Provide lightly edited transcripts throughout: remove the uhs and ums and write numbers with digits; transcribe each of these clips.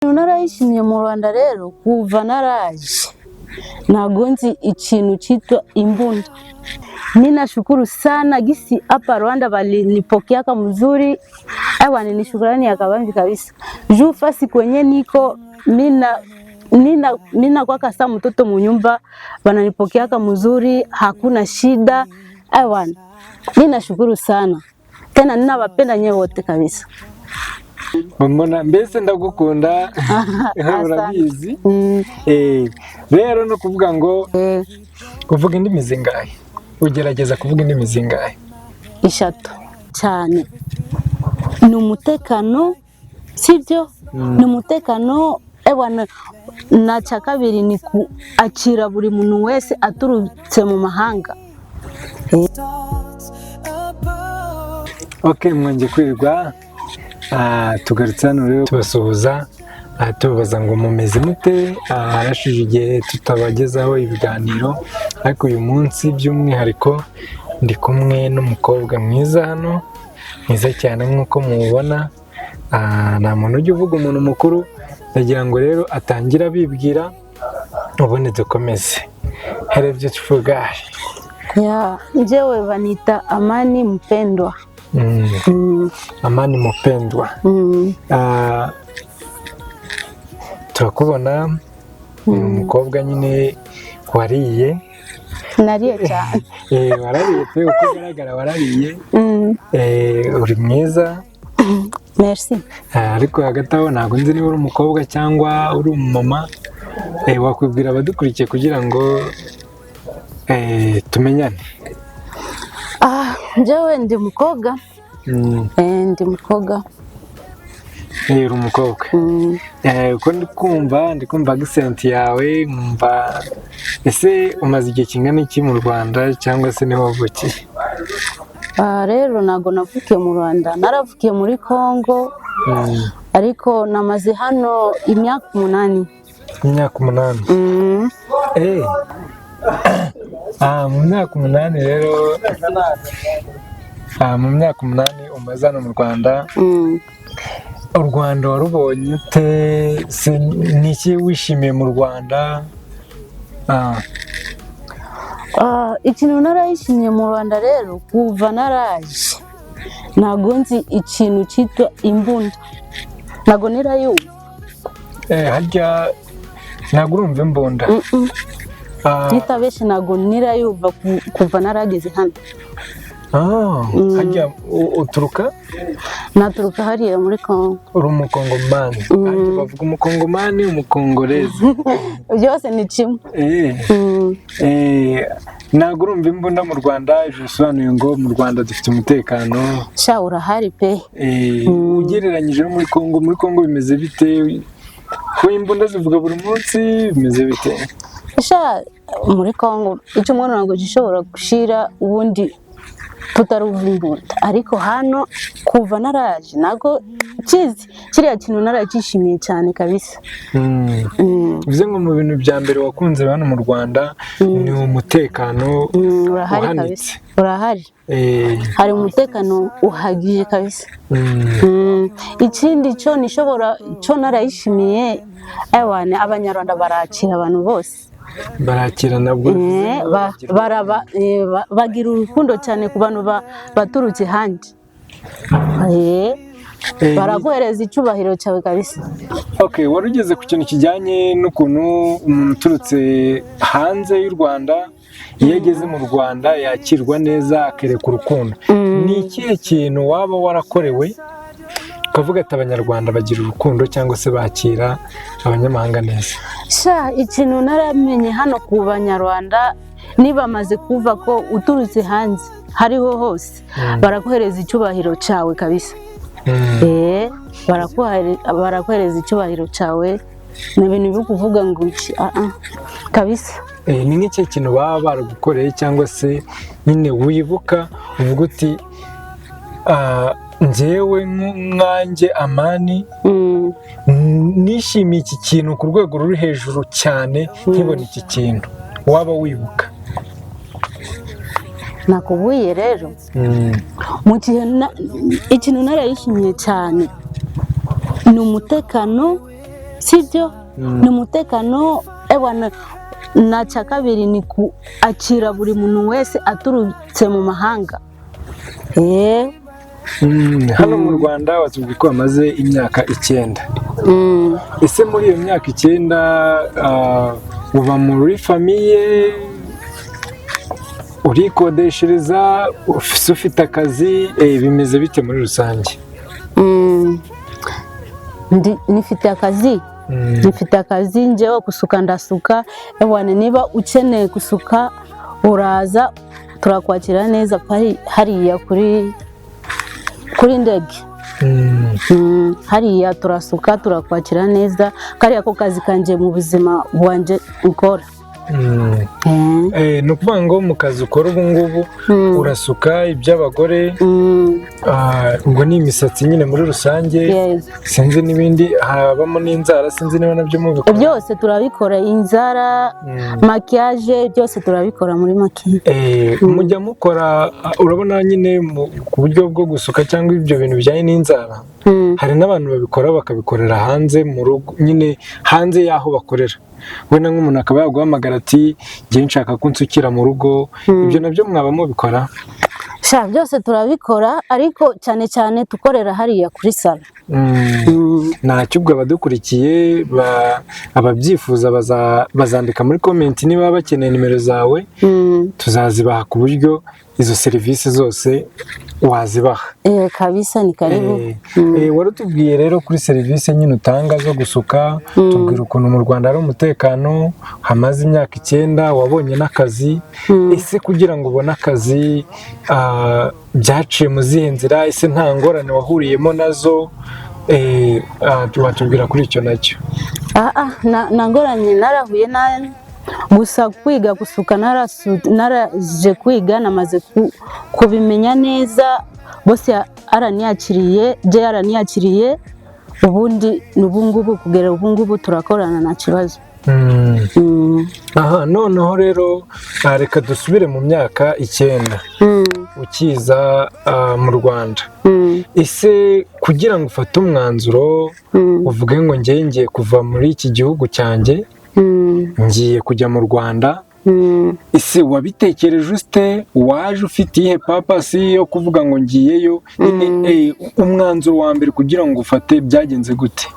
Narayishimiye mu Rwanda rero kuva naraje ntago nzi ikintu cyitwa imbunda. Ninashukuru sana gisi hapa Rwanda walinipokea kama mzuri. Ni shukrani ya kabambi kabisa. Juu fasi kwenye niko mina kwa kasa mtoto munyumba wananipokea kama mzuri, hakuna shida. Ninashukuru sana. Tena ninawapenda nyewe wote kabisa. Mbona mbese ndagukunda urabizi. Rero no kuvuga ngo kuvuga indimi zingahe, ugerageza kuvuga indimi zingahe? 3 cyane. Ni umutekano sibyo, ni umutekano na cya kabiri ni kuakira buri muntu wese aturutse mu mahanga. Okay, mwanje kwirirwa tugarutse hano rero tubasuhuza, tubabaza ngo mumeze mute. Harashije igihe tutabagezaho ibiganiro, ariko uyu munsi by'umwihariko ndi kumwe n'umukobwa mwiza hano, mwiza cyane nk'uko mubibona. Nta muntu ujya uvuga umuntu mukuru, ndagira ngo rero atangira abibwira ubundi dukomeze. Hello beautiful guy. Njyewe banita Amani Mpendwa. Amani Mpendwa. Turakubona umukobwa nyine wariye. Nariye cyane. Warariye pe, uko ugaragara warariye. Uri mwiza. Merci. Ariko hagati aho ntabwo nzi niba uri umukobwa cyangwa uri umumama. Wakwibwira abadukurikiye kugira ngo tumenyane. Njyewe ndi umukobwa. Ndi umukobwa. Uri umukobwa. Uko ndi kumva accent yawe, nkumva. Ese umaze igihe kingana iki mu Rwanda cyangwa se niho wavukiye? Rero ntago navukiye mu Rwanda, naravukiye muri Congo. Ariko namaze hano imyaka 8. Imyaka 8? Mu myaka 8 rero, mu myaka 8 umaze hano mu Rwanda. U Rwanda warubonye ute? Ni iki wishimiye mu Rwanda? Ikintu narayishimiye mu Rwanda rero kuva naraje ntago nzi ikintu cyitwa imbunda. Ntago nirayumva. Harya ntago urumva imbunda? Nitabeshe ntago nirayumva kuva narageze hano. Harya uturuka? Naturuka hariya muri Congo. Uri umukongomani? Harya bavuga umukongomani, umukongolezi? Byose ni kimwe. Ntago urumva imbunda mu Rwanda, bisobanuye ngo mu Rwanda dufite umutekano? Sha urahari pe. Ugereranyije no muri Congo, muri Congo bimeze bite? Ko imbunda zivuga buri munsi, bimeze bite? Sha muri Congo icyo umuntu ntabwo gishobora gushira ubundi tutaruva imbunda. Ariko hano kuva naraje ntago kizi kiriya kintu naragishimiye cyane kabisa. Bivuze ngo mu bintu bya mbere wakunze hano mu Rwanda ni umutekano uhanitse. Urahari. Hari umutekano uhagije kabisa. Ikindi cyo narayishimiye, abanyarwanda barakira abantu bose. Barakira nabwo bagira urukundo cyane ku bantu baturutse handi. Baraguhereza icyubahiro cyawe kabisa. Okay, wari ugeze ku kintu kijyanye n'ukuntu umuntu uturutse hanze y'u Rwanda iyo ageze mu Rwanda yakirwa neza, akereka urukundo. Ni ikihe kintu waba warakorewe ukavuga ati abanyarwanda bagira urukundo cyangwa se bakira abanyamahanga neza? Ikintu naramenye hano ku banyarwanda, nibamaze kuva ko uturutse hanze hariho hose baraguhereza icyubahiro cyawe kabisa. Baraguhereza icyubahiro cyawe, ni ibintu byo kuvuga ngo kabisa. Ni nk'iki kintu baba baragukoreye cyangwa se nyine wibuka uvuga uti njyewe nkanjye Amani nishimiye iki kintu ku rwego ruri hejuru cyane nkibona iki kintu, waba wibuka? Nakubuye rero mu gihe ikintu narayishimiye cyane ni umutekano sibyo ni umutekano ebwana na cya kabiri ni kuakira buri muntu wese aturutse mu mahanga. Hano mu Rwanda watubwiye ko bamaze imyaka 9. Ese muri iyo myaka 9 uba muri famiye, urikodeshereza, ufite akazi, bimeze bite muri rusange? Nifite akazi njyewe gusuka ndasuka. Ebwana niba ukeneye gusuka uraza turakwakira neza hariya kuri ndege. Hariya turasuka turakwakira neza, kariya ko kazi kanje mu buzima bwanje ukora. Ni ukuvuga ngo mu kazi ukora ubu ngubu urasuka iby'abagore, ngo ni imisatsi nyine muri rusange, sinzi n'ibindi, habamo n'inzara, sinzi niba nabyo mubikora. Byose turabikora, inzara, makiyaje, byose turabikora muri make. Mujya mukora, urabona nyine ku buryo bwo gusuka cyangwa ibyo bintu bijyanye n'inzara, hari n'abantu babikora bakabikorera hanze mu rugo, nyine hanze y'aho bakorera. Wenda nk'umuntu akaba yaguhamagara ati ngiye nshaka ko nsukira mu rugo, ibyo nabyo mwaba mubikora? Byose turabikora, ariko cyane cyane tukorera hariya kuri salo. Ntacyo ubwo abadukurikiye ababyifuza bazandika muri komenti niba bakeneye nimero zawe, tuzazibaha ku buryo izo serivisi zose wazibaha. Kabisa ni karibu. Warutubwiye rero kuri serivisi nyine utanga zo gusuka, tubwira ukuntu mu Rwanda hari umutekano, hamaze imyaka 9, wabonye n'akazi. Ese kugira ngo ubone akazi byaciye mu zihe nzira? Ese nta ngorane wahuriyemo nazo? Watubwira kuri icyo nacyo. Nta ngorane narahuye nayo, gusa kwiga gusuka naraje kwiga, namaze kubimenya neza. Bose yaraniyakiriye, ubundi n'ubungubu kugera ubungubu turakorana nta kibazo. Noneho rero reka dusubire mu myaka 9 ukiza mu Rwanda. Ese kugira ngo ufate umwanzuro uvuge ngo ngiye kuva muri iki gihugu cyanjye ngiye kujya mu Rwanda, ese wabitekereje ute? Waje ufite iyihe papasi yo kuvuga ngo ngiyeyo? Umwanzuro wa mbere kugira ngo ufate byagenze gute?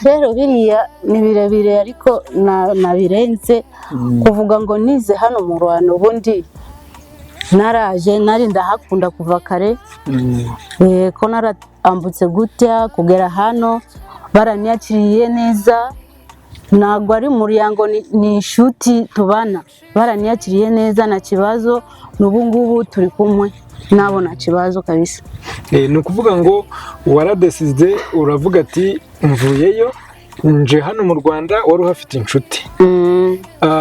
Rero biriya ni birebire, ariko nabirenze. Kuvuga ngo nize hano mu Rwanda, ubundi naraje nari ndahakunda kuva kare, ko narambutse gutya kugera hano baranyakiriye neza. Ntabwo ari umuryango, ni inshuti tubana, baranyakiriye neza nta kibazo, n'ubungubu turi kumwe nabo nta kibazo kabisa. Ni ukuvuga ngo waradesize uravuga ati mvuyeyo nje hano mu Rwanda, wari uhafite inshuti.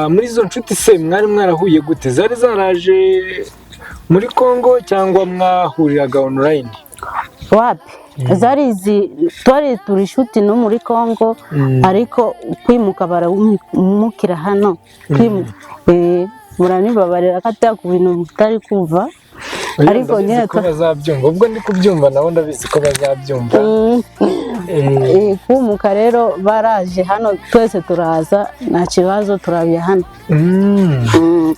Muri izo nshuti se mwari mwarahuye gute? Zari zaraje muri Congo cyangwa mwahuriraga online? Wapi, twari turi inshuti no muri Congo, ariko kwimuka baramukira hano. Muranibabarira ko atari ku bintu mutari kumva, ariko nyine ko bazabyumva. Ubwo ndi kubyumva nabo ndabizi ko bazabyumva. Kumuka rero baraje hano, twese turaza nta kibazo, turabya hano.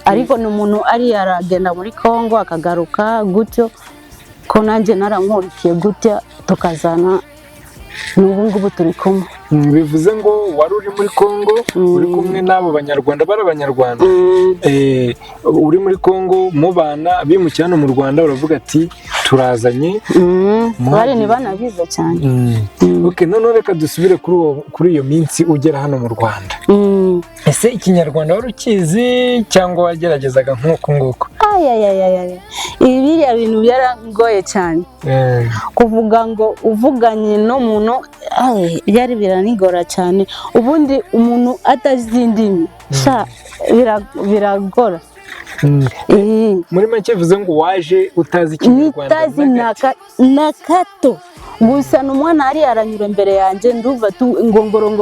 Ariko ni umuntu ari yaragenda muri Congo akagaruka gutyo, ko nanjye narankurikiye gutya tukazana, n'ubungubu turi kumwe. Bivuze ngo wari uri muri Congo uri kumwe n'abo banyarwanda, bari abanyarwanda, uri muri Congo mubana, bimukira hano mu Rwanda, uravuga ati turazanye. Bari ni bana biza cyane. Noneho reka dusubire kuri iyo minsi ugera hano mu Rwanda. Ese ikinyarwanda wari ukizi cyangwa wageragezaga nk'uko nguko? Biriya bintu byarangoye cyane. Kuvuga ngo uvuganye n'umuntu byari biranigora cyane. Ubundi umuntu atazi indimi biragora. Muri make bivuze ngo waje utazi ikinyarwanda? Nitazi na kato. Gusa n'umwana ari aranyura imbere yanjye, nduva ngongoro.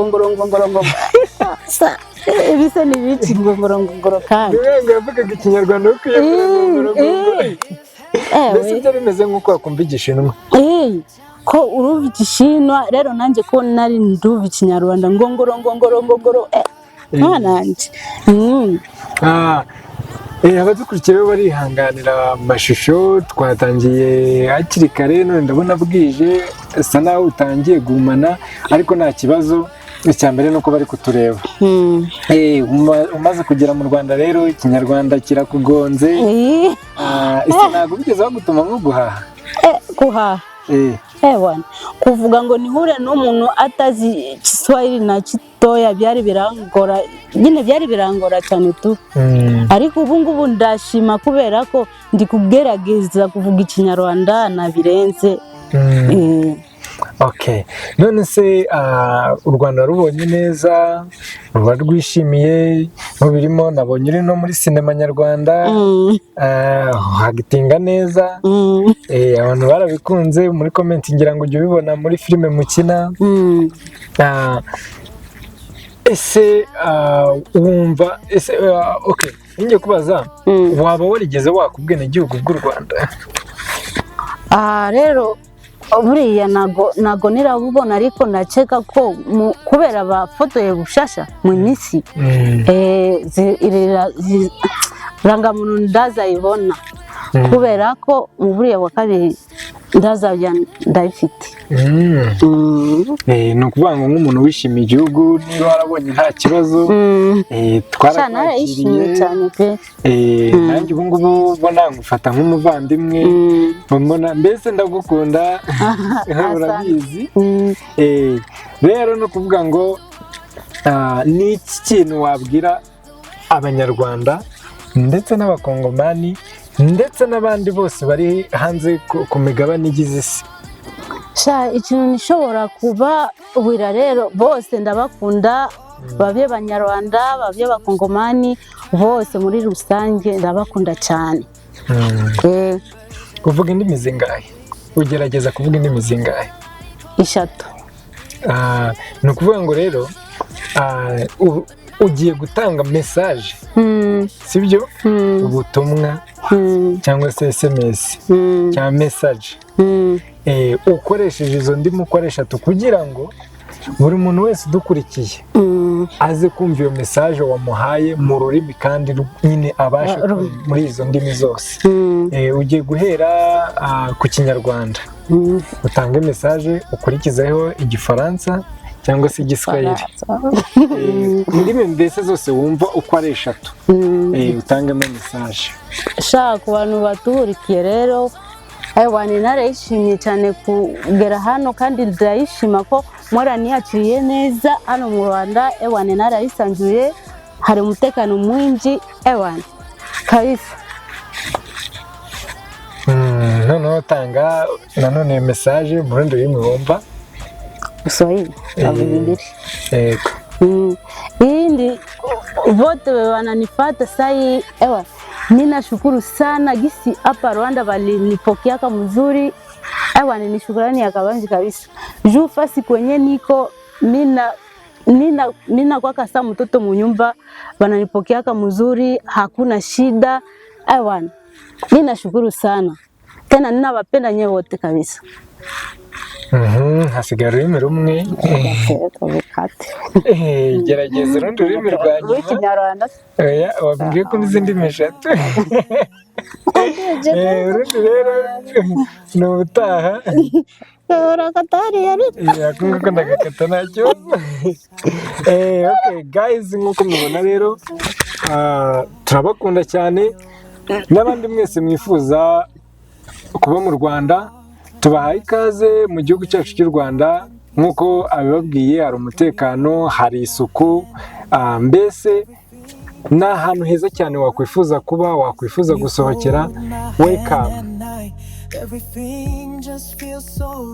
Ibise ni biki ngongoro kandi. Yavugaga ikinyarwanda ukwiye ngongoro. Mbese ibyo bimeze nk'uko wakumva Igishinwa? ko uruva igishinwa rero nanjye ko nari nduva ikinyarwanda ngongoro nanjye. Abadukurikiye barihanganira amashusho twatangiye hakiri kare, none ndabona bwije asa naho utangiye guhumana, ariko nta kibazo. Icya mbere ni uko bari kutureba. Umaze kugera mu Rwanda rero ikinyarwanda kirakugonze. Ese ntabwo bigeze bagutuma nko guhaha? Guhaha kuvuga ngo nihure n'umuntu atazi Kiswahili na kitoya byari birangora cyane tu. Ariko ubu ngubu ndashima kubera ko ndi kugerageza kuvuga ikinyarwanda nabirenze. Okay, none se u Rwanda rubonye neza, ruba rwishimiye, birimo nabonye uri no muri sinema nyarwanda, hagitinga neza, abantu barabikunze, muri comment ngira ngo ujye ubibona muri filime mukina. Ese wumva okay, ngiye kubaza, waba warigeze wakubwene igihugu bw'u Rwanda? Rero buriya nago nirabubona, ariko ndakeka ko kubera bafotoye bushasha mu minsi rangamuntu ndazayibona, kubera ko mu buriya wa kabiri ndazajya ndayifite. Ni ukuvuga ngo nk'umuntu wishimiye igihugu, niba warabonye nta kibazo, twarakiriye cyane pe. nanjye ubu ngubu mbona ngufata nk'umuvandimwe, mbese ndagukunda, urabizi. Rero no kuvuga ngo ni iki kintu wabwira abanyarwanda ndetse n'abakongomani ndetse n'abandi bose bari hanze ku migabane igize isi? Ikintu nishobora kubabwira rero, bose ndabakunda, babye abanyarwanda, babye abakongomani, bose muri rusange ndabakunda cyane. Uvuga indimi zingahe? Ugerageza kuvuga indimi zingahe? 3. Ni ukuvuga ngo rero ugiye gutanga message, sibyo? Ubutumwa cyangwa se SMS cyangwa message, ukoresheje izo ndimi ukoresha kugira ngo buri muntu wese udukurikiye aze kumva iyo message wamuhaye mu rurimi kandi nyine abasha muri izo ndimi zose. Ugiye guhera ku Kinyarwanda, utange message, ukurikizeho Igifaransa cyangwa se Igiswahili, indimi mbese zose wumva uko ari 3, utangemo message. Ku bantu baturikiye rero, narayishimiye cyane kugera hano, kandi ndayishima ko mwaraniyakiriye neza hano mu Rwanda. Narayisanzuye, hari umutekano mwinshi kabisa. Noneho tanga nanone message mu rundi rurimi wumva. Kiswahili Hindi vote wananifata sai. Ninashukuru sana gisi hapa Rwanda walinipokeaka mzuri. Ni shukrani ya kabanji kabisa. Juu fasi kwenye niko nina kwa kasa mtoto munyumba, wananipokeaka mzuri, hakuna shida. Ninashukuru sana. Tena ninawapenda nyewe wote kabisa. Hasigara ururimi rumwe. Gerageza urundi rurimi rwa nyuma. Rw'ikinyarwanda. Wabwiye ko n'izindi ndimi 3. Urundi rero ni ubutaha. Urakatari ariko. Kuko ndagakata nacyo. Okay guys, nk'uko mubona rero turabakunda cyane, n'abandi mwese mwifuza kuba mu Rwanda tubahaye ikaze mu gihugu cyacu cy'u Rwanda. Nk'uko abibabwiye, hari umutekano, hari isuku, mbese ni ahantu heza cyane wakwifuza kuba, wakwifuza gusohokera. Welcome.